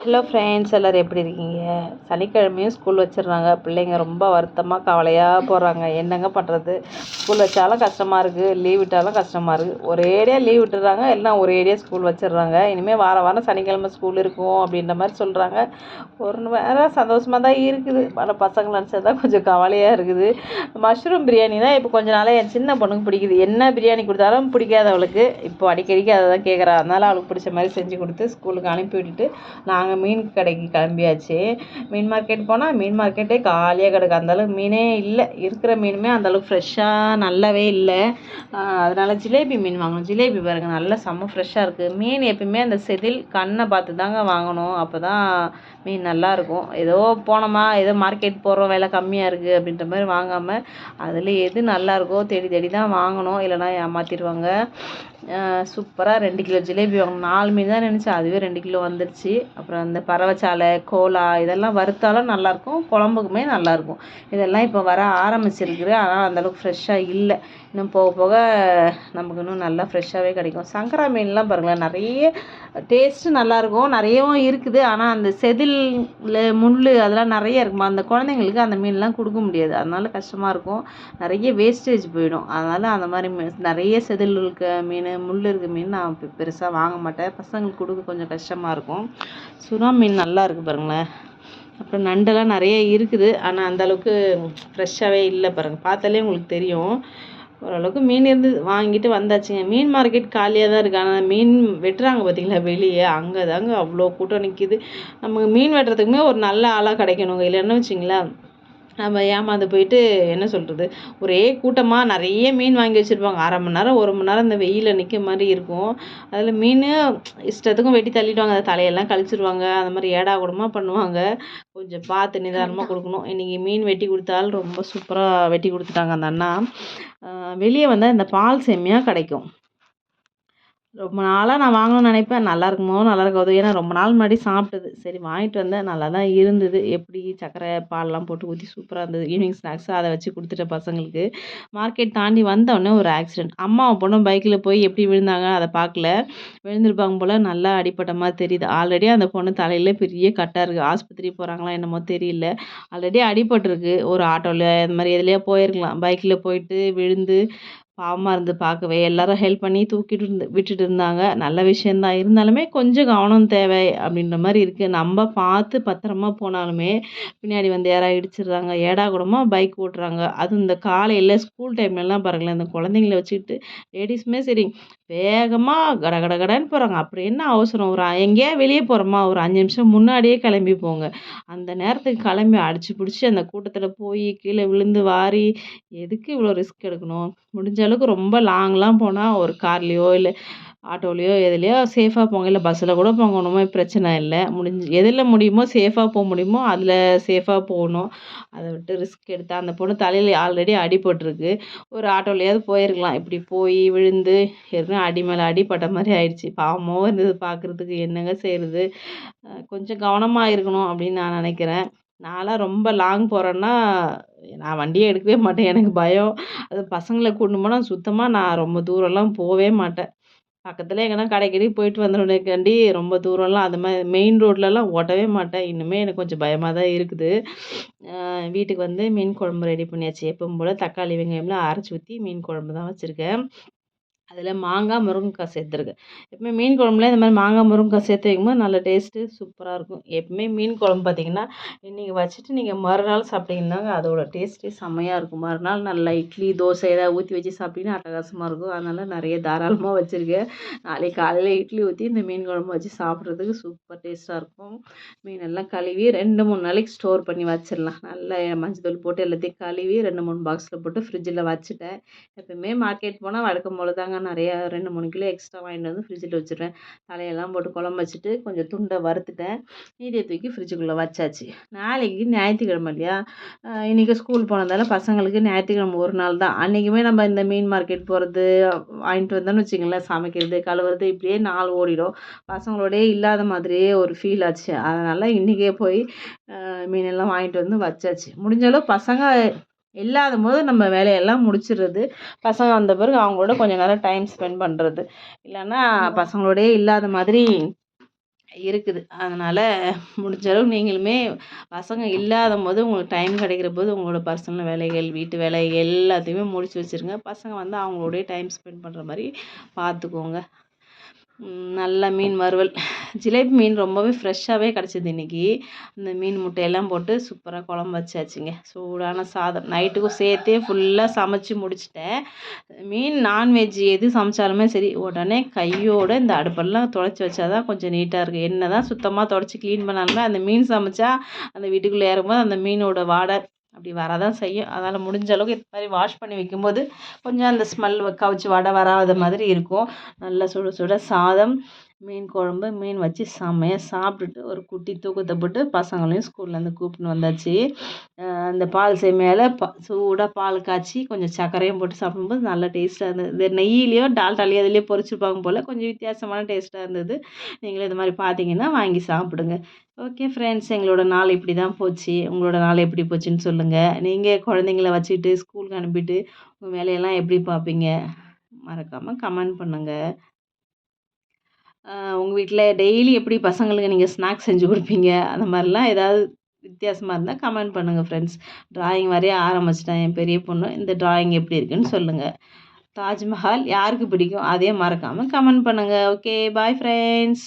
Hello friends, எல்லோரும் எப்படி இருக்கீங்க? சனிக்கிழமையும் ஸ்கூல் வச்சிடுறாங்க. பிள்ளைங்க ரொம்ப வருத்தமாக கவலையாக போகிறாங்க. என்னங்க பண்ணுறது? ஸ்கூல் வச்சாலும் கஷ்டமாக இருக்குது, லீவ் விட்டாலும் கஷ்டமாக இருக்குது. ஒரேடியாக லீவ் விட்டுறாங்க, எல்லாம் ஒரேடியாக ஸ்கூல் வச்சிடுறாங்க. இனிமேல் வாரம் சனிக்கிழமை ஸ்கூல் இருக்கும் அப்படின்ற மாதிரி சொல்கிறாங்க. ஒரு நேரம் சந்தோஷமாக தான் இருக்குது, ஆனால் பசங்களை நினச்சா தான் கொஞ்சம் கவலையாக இருக்குது. மஷ்ரூம் பிரியாணி தான் இப்போ கொஞ்ச நாளாக என் சின்ன பொண்ணுக்கு பிடிக்குது. என்ன பிரியாணி கொடுத்தாலும் பிடிக்காது அவளுக்கு. இப்போ அடிக்கடிக்கு அதை தான் கேட்குறா. அதனால் அவளுக்கு பிடிச்ச மாதிரி செஞ்சு கொடுத்து ஸ்கூலுக்கு அனுப்பி விட்டுட்டு நாங்கள் மீன் கடைக்கு கிளம்பியாச்சு. மீன் மார்க்கெட் போனால் மீன் மார்க்கெட்டே காலியாக கிடக்கு. அந்தளவுக்கு மீனே இல்லை. இருக்கிற மீனுமே அந்தளவுக்கு ஃப்ரெஷ்ஷாக நல்லாவே இல்லை. அதனால் ஜிலேபி மீன் வாங்கணும். ஜிலேபி பாருங்கள், நல்லா செம்ம ஃப்ரெஷ்ஷாக இருக்குது. மீன் எப்பயுமே அந்த செதில் கண்ணை பார்த்து தாங்க வாங்கணும். அப்போ தான் மீன் நல்லாயிருக்கும். ஏதோ போனோமா, ஏதோ மார்க்கெட் போகிறோம், விலை கம்மியாக இருக்குது அப்படின்ற மாதிரி வாங்காமல் அதில் எது நல்லாயிருக்கோ தேடி தேடி தான் வாங்கணும். இல்லைனா ஏமாற்றிடுவாங்க. சூப்பராக 2 கிலோ ஜிலேபி வாங்கணும். 4 மீன் தான் நினச்சேன், அதுவே 2 கிலோ வந்துருச்சு. அப்புறம் அந்த பறவைச்சாலை, கோலா இதெல்லாம் வறுத்தாலும் நல்லாயிருக்கும், குழம்புக்குமே நல்லாயிருக்கும். இதெல்லாம் இப்போ வர ஆரம்பிச்சிருக்குது. ஆனால் அந்தளவுக்கு ஃப்ரெஷ்ஷாக இல்லை. இன்னும் போக போக நமக்கு இன்னும் நல்லா ஃப்ரெஷ்ஷாகவே கிடைக்கும். சங்கரா மீன்லாம் பாருங்களேன், நிறைய டேஸ்ட்டு நல்லாயிருக்கும், நிறையவும் இருக்குது. ஆனால் அந்த செதில் முள் அதெல்லாம் நிறைய இருக்குமா, அந்த குழந்தைங்களுக்கு அந்த மீன்லாம் கொடுக்க முடியாது. அதனால கஷ்டமாக இருக்கும், நிறைய வேஸ்டேஜ் போயிடும். அதனால் அந்த மாதிரி நிறைய செதில் இருக்க மீன், முள் இருக்க மீன் நான் பெருசாக வாங்க மாட்டேன். பசங்களுக்கு கொடுக்க கொஞ்சம் கஷ்டமாக இருக்கும். சுறா மீன் நல்லா இருக்குது பாருங்களேன். அப்புறம் நண்டெல்லாம் நிறைய இருக்குது, ஆனால் அந்தளவுக்கு ஃப்ரெஷ்ஷாகவே இல்லை பாருங்கள். பார்த்தாலே உங்களுக்கு தெரியும். ஓரளவுக்கு மீன் இருந்து வாங்கிட்டு வந்தாச்சுங்க. மீன் மார்க்கெட் காலியாக தான் இருக்குது. ஆனால் மீன் வெட்டுறாங்க பார்த்தீங்களா வெளியே, அங்கே தாங்க அவ்வளோ கூட்டம் நிற்கிது. நமக்கு மீன் வெட்டுறதுக்குமே ஒரு நல்ல ஆளாக கிடைக்கணுங்க. இல்லைன்னு வச்சிங்களேன், நம்ம ஏமாந்து போயிட்டு என்ன சொல்கிறது, ஒரே கூட்டமாக நிறைய மீன் வாங்கி வச்சுருப்பாங்க. அரை மணி நேரம் 1 மணி நேரம் இந்த வெயிலில் நிற்க மாதிரி இருக்கும். அதில் மீன் இஷ்டத்துக்கும் வெட்டி தள்ளிடுவாங்க, அதை தலையெல்லாம் கழிச்சிடுவாங்க. அந்த மாதிரி ஏடா கூடமாக பண்ணுவாங்க. கொஞ்சம் பார்த்து நிதானமாக கொடுக்கணும். இன்றைக்கி மீன் வெட்டி கொடுத்தாலும் ரொம்ப சூப்பராக வெட்டி கொடுத்துட்டாங்க அந்த அண்ணா. வெளியே வந்தால் இந்த பால் செம்மையாக கிடைக்கும். ரொம்ப நாளாக நான் வாங்கணும்னு நினைப்பேன், நல்லா இருக்குமோ நல்லா இருக்காது. ஏன்னா ரொம்ப நாள் முன்னாடி சாப்பிட்டது. சரி வாங்கிட்டு வந்தேன், நல்லா தான் இருந்தது. எப்படி சர்க்கரை பால்லாம் போட்டு ஊற்றி சூப்பராக இருந்தது. ஈவினிங் ஸ்நாக்ஸாக அதை வச்சு கொடுத்துட்டேன் பசங்களுக்கு. மார்க்கெட் தாண்டி வந்தோடனே ஒரு ஆக்சிடென்ட். அம்மாவும் பொண்ணும் பைக்கில் போய் எப்படி விழுந்தாங்க அதை பார்க்கல. விழுந்திருப்பாங்க போல், நல்லா அடிப்பட்ட மாதிரி தெரியுது. ஆல்ரெடி அந்த பொண்ணு தலையில் பெரிய கட்டாக இருக்குது. ஆஸ்பத்திரி போகிறாங்களா என்னமோ தெரியல. ஆல்ரெடி அடிபட்டிருக்கு. ஒரு ஆட்டோவில் இந்த மாதிரி எதுலையா போயிருக்கலாம். பைக்கில் போயிட்டு விழுந்து பாவமாக இருந்து பார்க்கவே. எல்லாரும் ஹெல்ப் பண்ணி தூக்கிட்டு விட்டுட்டு இருந்தாங்க. நல்ல விஷயந்தான். இருந்தாலுமே கொஞ்சம் கவனம் தேவை அப்படின்ற மாதிரி இருக்குது. நம்ம பார்த்து பத்திரமா போனாலுமே பின்னாடி வந்து யாராவது இடிச்சிடுறாங்க. ஏடா கூடமாக பைக் ஓட்டுறாங்க. அதுவும் இந்த காலையில் ஸ்கூல் டைம்லலாம் பாருங்களேன், இந்த குழந்தைங்கள வச்சுக்கிட்டு லேடிஸுமே சரி வேகமாக கட கட கடன்னு போகிறாங்க. அப்படி என்ன அவசரம்? ஒரு எங்கேயா வெளியே போகிறோமா, ஒரு 5 நிமிஷம் முன்னாடியே கிளம்பி போங்க. அந்த நேரத்துக்கு கிளம்பி அடிச்சு பிடிச்சி அந்த கூட்டத்தில் போய் கீழே விழுந்து வாரி எதுக்கு இவ்வளோ ரிஸ்க் எடுக்கணும்? முடிஞ்ச அளவுக்கு ரொம்ப லாங்லாம் போனால் ஒரு கார்லேயோ இல்லை ஆட்டோலேயோ எதுலையோ சேஃபாக போங்க. இல்லை பஸ்ஸில் கூட போங்க, ஒன்றுமே பிரச்சனை இல்லை. எதில் முடியுமோ சேஃபாக போக முடியுமோ அதில் சேஃபாக போகணும். அதை விட்டு ரிஸ்க் எடுத்தால் அந்த பொண்ணு தலையில் ஆல்ரெடி அடிபட்டிருக்கு. ஒரு ஆட்டோலையாவது போயிருக்கலாம். இப்படி போய் விழுந்து ஏற்கனவே அடி மேலே அடிப்பட்ட மாதிரி ஆயிடுச்சு. பாவமாக இருந்தது பார்க்குறதுக்கு. என்னங்க செய்கிறது? கொஞ்சம் கவனமாக இருக்கணும் அப்படின்னு நான் நினைக்கிறேன். நான்லாம் ரொம்ப லாங் போகிறேன்னா நான் வண்டியே எடுக்கவே மாட்டேன், எனக்கு பயம். அது பசங்களை கூட்டின்னு போனால் சுத்தமாக நான் ரொம்ப தூரம்லாம் போகவே மாட்டேன். பக்கத்தில் எங்கன்னா கடைக்கடி போயிட்டு வந்துடுவேக்காண்டி ரொம்ப தூரம்லாம் அது மாதிரி மெயின் ரோட்லலாம் ஓட்டவே மாட்டேன். இன்னுமே எனக்கு கொஞ்சம் பயமாக தான் இருக்குது. வீட்டுக்கு வந்து மீன் குழம்பு ரெடி பண்ணியாச்சு. எப்பவும் போல் தக்காளி வெங்காயம்லாம் அரைச்சி ஊற்றி மீன் குழம்பு தான் வச்சுருக்கேன். அதில் மாங்காய், முருங்கைக்காய் சேர்த்துருக்கேன். எப்பவுமே மீன் குழம்புல இந்த மாதிரி மாங்காய், முருங்கைக்காய் சேர்த்து வைக்கும்போது நல்ல டேஸ்ட்டு சூப்பராக இருக்கும். எப்பவுமே மீன் குழம்பு பார்த்திங்கன்னா இன்றைக்கி வச்சுட்டு நீங்கள் மறுநாள் சாப்பிட்டீங்கன்னாங்க அதோட டேஸ்ட்டே செம்மையாக இருக்கும். மறுநாள் நல்லா இட்லி, தோசை ஏதாவது ஊற்றி வச்சு சாப்பிட்டீங்கன்னா அட்டகாசமாக இருக்கும். அதனால் நிறைய தாராளமாக வச்சுருக்கேன். நாளைக்கு காலையில் இட்லி ஊற்றி இந்த மீன் குழம்பு வச்சு சாப்பிட்றதுக்கு சூப்பர் டேஸ்ட்டாக இருக்கும். மீனெல்லாம் கழுவி 2-3 நாளைக்கு ஸ்டோர் பண்ணி வச்சிடலாம். நல்லா மஞ்சள் போட்டு எல்லாத்தையும் கழுவி 2-3 பாக்ஸில் போட்டு ஃப்ரிட்ஜில் வச்சுட்டேன். எப்பவுமே மார்க்கெட் போனால் வழக்கம் போல் தாங்க நிறையா 2-3 கிலோ எக்ஸ்ட்ரா வாங்கிட்டு வந்து ஃப்ரிட்ஜில் வச்சுருவேன். தலையெல்லாம் போட்டு குழம்பு வச்சுட்டு கொஞ்சம் துண்டை வறுத்துட்டேன். மீதியை தூக்கி ஃப்ரிட்ஜுக்குள்ளே வச்சாச்சு. நாளைக்கு ஞாயிற்றுக்கிழமை இல்லையா, இன்றைக்கி ஸ்கூல் போனதால் பசங்களுக்கு ஞாயிற்றுக்கிழமை ஒரு நாள் தான். அன்றைக்குமே நம்ம இந்த மீன் மார்க்கெட் போகிறது வாங்கிட்டு வந்தோன்னு வச்சுங்களேன், சமைக்கிறது கழுவுறது இப்படியே நாள் ஓடிடும். பசங்களோடயே இல்லாத மாதிரியே ஒரு ஃபீல் ஆச்சு. அதனால் இன்றைக்கே போய் மீனெல்லாம் வாங்கிட்டு வந்து வச்சாச்சு. முடிஞ்ச அளவு பசங்க இல்லாத போது நம்ம வேலையெல்லாம் முடிச்சிடுறது. பசங்க வந்த பிறகு அவங்களோட கொஞ்சம் நேரம் டைம் ஸ்பெண்ட் பண்ணுறது. இல்லைன்னா பசங்களோடயே இல்லாத மாதிரி இருக்குது. அதனால் முடிஞ்ச அளவு நீங்களுமே பசங்க இல்லாதம்போது உங்களுக்கு டைம் கிடைக்கிற போது உங்களோட பர்சனல் வேலைகள், வீட்டு வேலை எல்லாத்தையுமே முடிச்சு வச்சுருங்க. பசங்க வந்து அவங்களோடயே டைம் ஸ்பெண்ட் பண்ணுற மாதிரி பார்த்துக்கோங்க. நல்ல மீன் வறுவல், ஜிலேபி மீன் ரொம்பவே ஃப்ரெஷ்ஷாகவே கிடச்சிது இன்றைக்கி. அந்த மீன் முட்டையெல்லாம் போட்டு சூப்பராக குழம்பு வச்சாச்சுங்க. சூடான சாதம் நைட்டுக்கும் சேர்த்தே ஃபுல்லாக சமைச்சு முடிச்சிட்டேன். மீன் நான்வெஜ் எது சமைச்சாலுமே சரி உடனே கையோடு இந்த அடுப்பெல்லாம் துடைச்சி வச்சா தான் கொஞ்சம் நீட்டாக இருக்குது. என்ன தான் சுத்தமாக துடைச்சி க்ளீன் பண்ணாலுமே அந்த மீன் சமைச்சா அந்த வீட்டுக்குள்ளே ஏறும்போது அந்த மீனோட வாடை அப்படி வரதான் செய்யும். அதனால் முடிஞ்ச அளவுக்கு இது மாதிரி வாஷ் பண்ணி வைக்கும்போது கொஞ்சம் அந்த ஸ்மெல் கவுச்சி வாடை வராத மாதிரி இருக்கும். நல்லா சுட சுட சாதம், மீன் குழம்பு, மீன் வச்சு செம்மையாக சாப்பிட்டுட்டு ஒரு குட்டி தூக்கத்தை போட்டு பசங்களையும் ஸ்கூல்லேருந்து கூப்பிட்டுன்னு வந்தாச்சு. அந்த பால் சேமியாவில் சூடாக பால் காய்ச்சி கொஞ்சம் சர்க்கரையும் போட்டு சாப்பிடும்போது நல்லா டேஸ்ட்டாக இருந்தது. இந்த நெய்யிலையோ டால்டாலையோ அதிலேயோ பொரிச்சிருப்பாங்க போல், கொஞ்சம் வித்தியாசமான டேஸ்ட்டாக இருந்தது. நீங்களும் இது மாதிரி பார்த்தீங்கன்னா வாங்கி சாப்பிடுங்க. ஓகே ஃப்ரெண்ட்ஸ், எங்களோட நாள் இப்படி தான் போச்சு. உங்களோட நாள் எப்படி போச்சுன்னு சொல்லுங்கள். நீங்கள் குழந்தைங்கள வச்சுக்கிட்டு ஸ்கூலுக்கு அனுப்பிட்டு உங்கள் வேலையெல்லாம் எப்படி பார்ப்பீங்க? மறக்காமல் கமெண்ட் பண்ணுங்கள். உங்கள் வீட்டில் டெய்லி எப்படி பசங்களுக்கு நீங்கள் ஸ்நாக்ஸ் செஞ்சு கொடுப்பீங்க? அந்த மாதிரிலாம் ஏதாவது வித்தியாசமாக இருந்தால் கமெண்ட் பண்ணுங்கள் ஃப்ரெண்ட்ஸ். ட்ராயிங் வரைய ஆரம்பிச்சிட்டேன் என் பெரிய பொண்ணு. இந்த ட்ராயிங் எப்படி இருக்குன்னு சொல்லுங்கள். தாஜ்மஹால் யாருக்கு பிடிக்கும்? அதையும் மறக்காமல் கமெண்ட் பண்ணுங்கள். Okay bye friends.